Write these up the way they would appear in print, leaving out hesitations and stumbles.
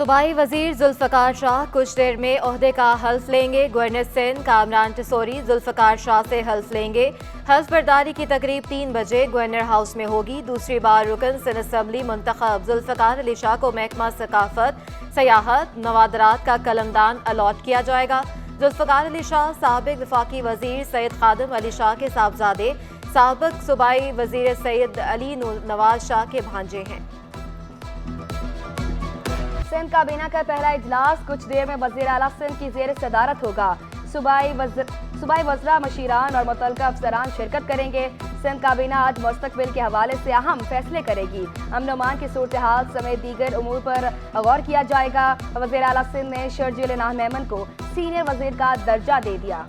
सूबाई वजीर जुल्फ़िकार शाह कुछ देर में ओहदे का हल्फ लेंगे। गवर्नर सिंध कामरान टिसोरी जुल्फ़िकार शाह से हल्फ लेंगे। हल्फ बर्दारी की तकरीब 3 बजे गवर्नर हाउस में होगी। दूसरी बार रुकन सिंध असम्बली मुंतखब जुल्फ़िकार अली शाह को महकमा सकाफत, सयाहत, नवादरात का कलमदान अलॉट किया जाएगा। जुल्फ़िकार अली शाह साबिक वफाकी वजीर सैयद खादिम अली शाह के साहबजादे, साबिक सूबाई वजीर सैयद अली नवाज शाह के भांजे हैं। सिंध काबीना का पहला इजलास कुछ देर में वज़ीर आला सिंध की ज़ेर सदारत होगा। सूबाई वज़रा, मशीरान और मुतल्लिक़ा अफसरान शिरकत करेंगे। सिंध काबीना आज मुस्तक़बिल के हवाले से अहम फैसले करेगी। अमन अमान की सूरत हाल समेत दीगर उमूर पर गौर किया जाएगा। वज़ीर आला सिंध ने शर्जील इनाम मेमन को सीनियर वज़ीर का दर्जा दे दिया।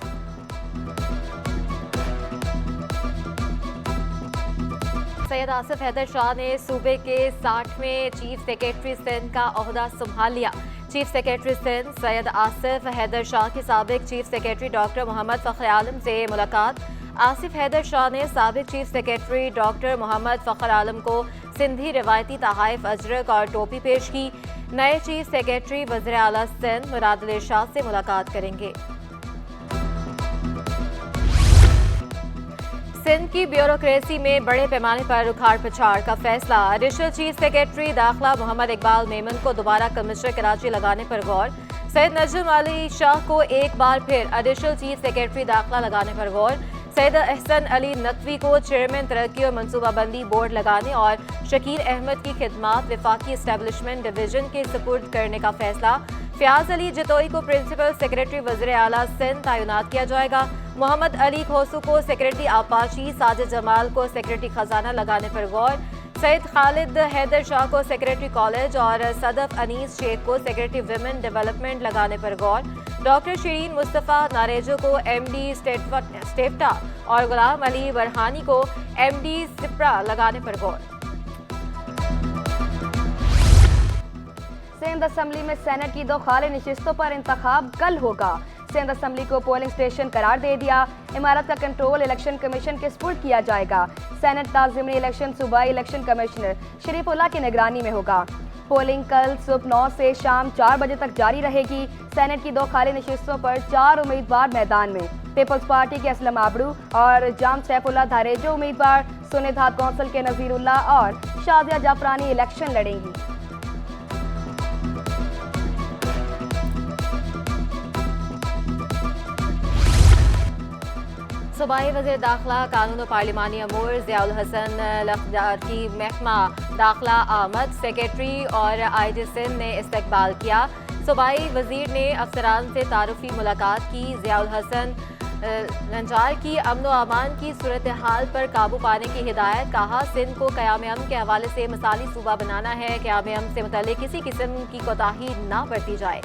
सैयद आसिफ हैदर शाह ने सूबे के 60वें चीफ सेक्रेटरी सिंध का ओहदा संभाल लिया। चीफ सेक्रेटरी सिंध सैयद आसिफ हैदर शाह के साबिक चीफ सेक्रेटरी डॉक्टर मोहम्मद फ़ख्र आलम से मुलाकात। आसिफ हैदर शाह ने साबिक चीफ सेक्रेटरी डॉक्टर मोहम्मद फ़ख्र आलम को सिंधी रिवायती तहाइफ अजरक और टोपी पेश की। नए चीफ सेक्रेटरी वज़ीर आला सिंध मुराद अली शाह से मुलाकात करेंगे। सिंध की ब्यूरोक्रेसी में बड़े पैमाने पर उखाड़ पछाड़ का फैसला। एडिशनल चीफ सेक्रेटरी दाखिला मोहम्मद इकबाल मेमन को दोबारा कमिश्नर कराची लगाने पर गौर। सैयद नजम अली शाह को एक बार फिर एडिशनल चीफ सेक्रेटरी दाखिला लगाने पर गौर। सैयद अहसन अली नकवी को चेयरमैन तरक्की और मनसूबाबंदी बोर्ड लगाने और शकील अहमद की खिदमात वफाकी एस्टेब्लिशमेंट डिवीजन के सुपुर्द करने का फैसला। फयाज अली जतोई को प्रिंसिपल सेक्रेटरी वज़ीर आला सिंध तैनात किया जाएगा। मोहम्मद अली खोसू को सेक्रेटरी आपाशी, साजिद जमाल को सेक्रेटरी खजाना लगाने पर गौर। सैयद खालिद हैदर शाह को सेक्रेटरी कॉलेज और सदफ अनीस शेख को सेक्रेटरी विमेन डेवलपमेंट लगाने पर गौर। डॉक्टर शरीन मुस्तफ़ा नारेजो को एमडी स्टेफ्टा और गुलाम अली बरहानी को एमडी सिप्रा लगाने पर गौर। सिंध असम्बली में सेनेट की 2 खाली नशिस्तों पर इंतखाब कल होगा। सिंध असम्बली को पोलिंग स्टेशन करार दे दिया। इमारत का कंट्रोल इलेक्शन कमीशन के स्पुर्द किया जाएगा। सेनेट का ज़िमनी इलेक्शन सूबाई इलेक्शन कमिश्नर शरीफुल्लाह की निगरानी में होगा। पोलिंग कल सुबह 9 से शाम 4 बजे तक जारी रहेगी। सेनेट की 2 खाली नशिस्तों पर 4 उम्मीदवार मैदान में। पीपल्स पार्टी के असलम आबड़ू और जाम सैफुल्लाह धारेजो उम्मीदवार, सुन्नी धात कौंसिल के नज़ीरुल्लाह और शादिया जाफरानी इलेक्शन लड़ेंगी। सूबाई वज़ीर दाखिला कानून और पार्लिमानी अमूर ज़ियाउल हसन लखदार की महकमा दाखिला आमद सेक्रेटरी और IG सिंध ने इस्तकबाल किया। सूबाई वज़ीर ने अफसरान से तारुफी मुलाकात की। ज़ियाउल हसन लंजार की अमन व अमान की सूरत हाल पर काबू पाने की हिदायत। कहा, सिंध को क़याम अमन के हवाले से मिसाली सूबा बनाना है। क़याम अमन से मुतल्लिक़ किसी किस्म की कोताही ना बरती जाए।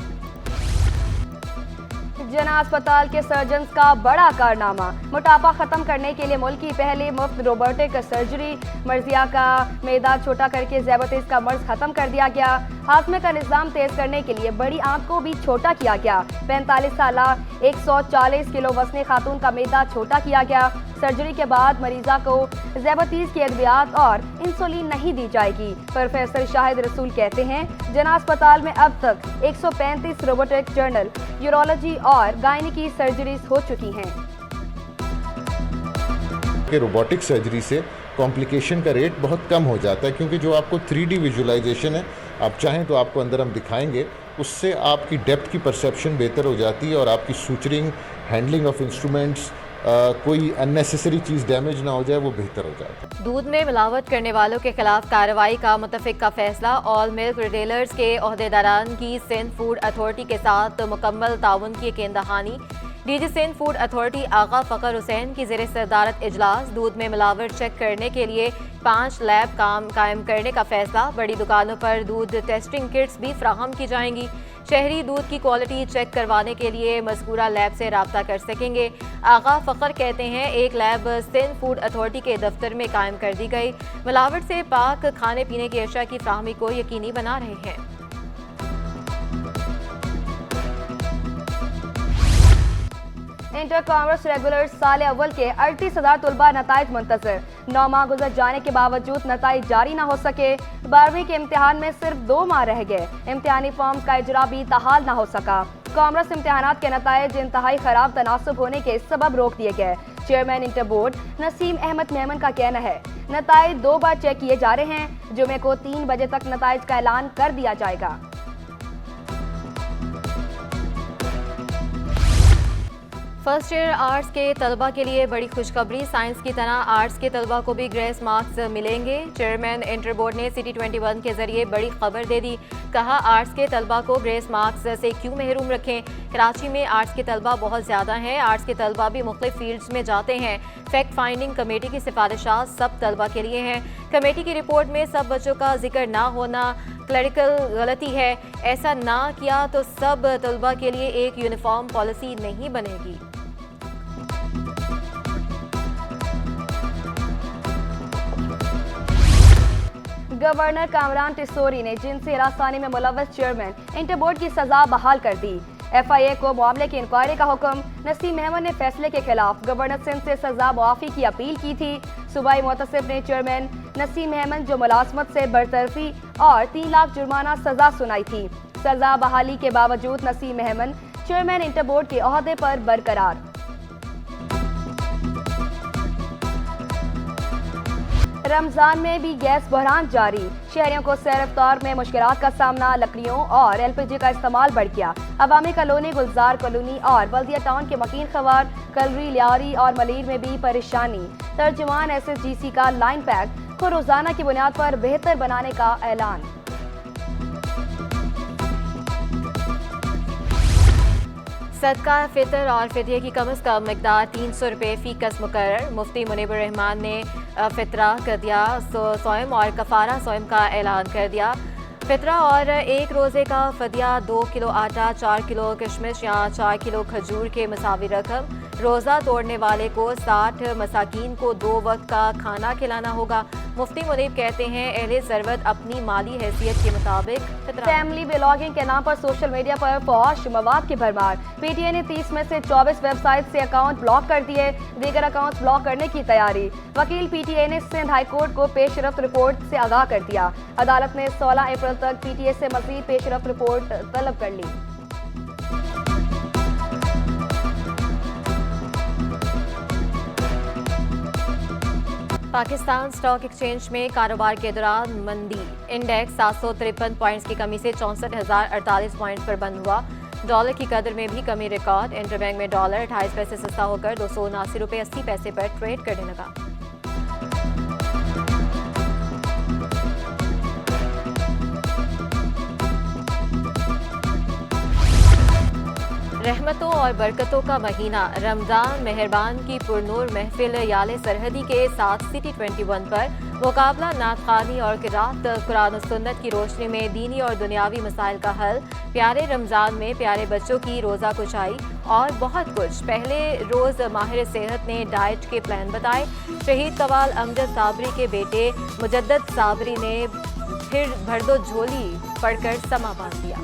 जना अस्पताल के सर्जन्स का बड़ा कारनामा। मोटापा खत्म करने के लिए मुल्क की पहली मुफ्त रोबोटिक सर्जरी। मर्जिया का मैदा छोटा करके ज़ैबतीस का मर्ज खत्म कर दिया गया। हाजमे का निज़ाम तेज करने के लिए बड़ी आंत को भी छोटा किया गया। 45 साल 140 किलो वज़नी खातून का मैदा छोटा किया गया। सर्जरी के बाद मरीजा को ज़ैबतीस की अद्वियात और इंसुलिन नहीं दी जाएगी। प्रोफेसर शाहिद रसूल कहते हैं, जना अस्पताल में अब तक 135 रोबोटिक जर्नल यूरोलॉजी और गायनिकी सर्जरीज हो चुकी हैं। रोबोटिक सर्जरी से कॉम्प्लिकेशन का रेट बहुत कम हो जाता है, क्योंकि जो आपको 3D विजुलाइजेशन है, आप चाहें तो आपको अंदर हम दिखाएंगे, उससे आपकी डेप्थ की परसेप्शन बेहतर हो जाती है और आपकी सूचरिंग, हैंडलिंग ऑफ इंस्ट्रूमेंट्स, कोई अननेसेसरी चीज़ डैमेज ना हो जाए, वो बेहतर हो जाता है। दूध में मिलावट करने वालों के खिलाफ कार्रवाई का मुतफिक का फैसला। ऑल मिल्क रिटेलर्स के ओहदेदारान की सिंध फूड अथॉरिटी के साथ मुकम्मल ताउन की यकीन दहानी। DG सिंध फूड अथॉरिटी आगा फ़खर हुसैन की ज़ेर सदारत इजलास। दूध में मिलावट चेक करने के लिए 5 लैब कायम करने का फैसला। बड़ी दुकानों पर दूध टेस्टिंग किट्स भी फ्राहम की जाएंगी। शहरी दूध की क्वालिटी चेक करवाने के लिए मज़कूरा लैब से रब्ता कर सकेंगे। आगा फ़खर कहते हैं, एक लैब सिंध फूड अथॉरिटी के दफ्तर में कायम कर दी गई। मिलावट से पाक खाने पीने की अशिया की फ्राहमी को यकीनी बना रहे हैं। इंटर कॉमर्स रेगुलर साल अव्वल के 38,000 तलबा नताइज मुंतजर। 9 माह गुजर जाने के बावजूद नताइज जारी न हो सके। 12वीं के इम्तिहान में सिर्फ 2 माह रह गए। इम्तिहानी फॉर्म का इजरा भी ताहाल न हो सका। कॉमर्स इम्तिहानात के नताइज इंतहाई खराब तनासुब होने के सबब रोक दिए गए। Chairman inter board Naseem Ahmed Memon का कहना है नताइज 2 बार चेक किए जा रहे हैं। जुमे को 3 बजे तक नताइज का ऐलान कर दिया जाएगा। फर्स्ट ईयर आर्ट्स के तलबा के लिए बड़ी खुशखबरी। साइंस की तरह आर्ट्स के तलबा को भी ग्रेस मार्क्स मिलेंगे। चेयरमैन इंटर बोर्ड ने सिटी 21 के जरिए बड़ी खबर दे दी। कहा आर्ट्स के तलबा को ग्रेस मार्क्स से क्यों महरूम रखें। कराची में आर्ट्स के तलबा बहुत ज़्यादा हैं। आर्ट्स के तलबा भी मुख्तलिफ फील्ड्स में जाते हैं। फैक्ट फाइंडिंग कमेटी की सिफारिशात सब तलबा के लिए हैं। कमेटी की रिपोर्ट में सब बच्चों का जिक्र ना होना क्लरिकल गलती है। ऐसा ना किया तो सब तलबा के लिए एक यूनिफॉर्म पॉलिसी नहीं बनेगी। गवर्नर कामरान टिसोरी ने जिनसी हरासनी में मुलव्वस चेयरमैन इंटर बोर्ड की सजा बहाल कर दी। FIA को मामले की इंक्वायरी का हुक्म। नसीम अहमद ने फैसले के खिलाफ गवर्नर सिंध से सजा मुआफी की अपील की थी। सूबाई मुतसिब ने चेयरमैन नसीम अहमद जो मुलाजमत से बरतरफी और 3 लाख जुर्माना सजा सुनाई थी। सजा बहाली के बावजूद Naseem Ahmed chairman inter board के ओहदे पर बरकरार। रमजान में भी गैस बहरान जारी। शहरियों को सैर इफ्तार में मुश्किलात का सामना। लकड़ियों और LPG का इस्तेमाल बढ़ गया। अवामी कॉलोनी, गुलजार कॉलोनी और बल्दिया टाउन के मकीन खवार, कलरी, लियारी और मलीर में भी परेशानी। तर्जुमान SSGC का लाइन पैक को रोजाना की बुनियाद पर बेहतर बनाने का ऐलान। सदका फितर और फिदिये की कम अज़ कम मकदार 300 रुपये फ़ी कस मुकर्रर। मुफ्ती मुनीबुर रहमान ने फितरा कर दिया। सोयम और कफ़ारा सोयम का ऐलान कर दिया। फितरा और एक रोज़े का फदिया 2 किलो आटा, 4 किलो किशमिश या 4 किलो खजूर के मसावी रकम। रोज़ा तोड़ने वाले को 60 मसाकीन को 2 वक्त का खाना खिलाना होगा। मुफ्ती मुनीब कहते हैं अहले ज़रूरत अपनी माली हैसियत के मुताबिक फैमिली ब्लॉगिंग के नाम पर सोशल मीडिया पर फौश मवाद की भरमार। PTI ने 30 में से 24 वेबसाइट से अकाउंट ब्लॉक कर दिए। दीगर अकाउंट ब्लॉक करने की तैयारी। वकील PTI ने सिंध हाईकोर्ट को पेशरफ्त रिपोर्ट से आगाह कर दिया। अदालत ने 16 अप्रैल तक PTI से मज़ीद पेशरफ्त रिपोर्ट तलब कर ली। पाकिस्तान स्टॉक एक्सचेंज में कारोबार के दौरान मंदी। इंडेक्स 753 पॉइंट्स की कमी से 64,048 पॉइंट्स पर बंद हुआ। डॉलर की कदर में भी कमी रिकॉर्ड। इंटरबैंक में डॉलर 28 पैसे सस्ता होकर 279 रुपये 80 पैसे पर ट्रेड करने लगा। रहमतों और बरकतों का महीना रमजान मेहरबान की पुरनूर महफिल याले सरहदी के साथ सिटी 21 पर मुकाबला नात खानी और किरात कुरान और सुन्नत की रोशनी में दीनी और दुनियावी मसाइल का हल। प्यारे रमजान में प्यारे बच्चों की रोज़ा कुशाई और बहुत कुछ। पहले रोज़ माहिर सेहत ने डाइट के प्लान बताए। शहीद कवाल अमजद साबरी के बेटे मुजद्दद साबरी ने फिर भरदो झोली पढ़कर समा बांध दिया।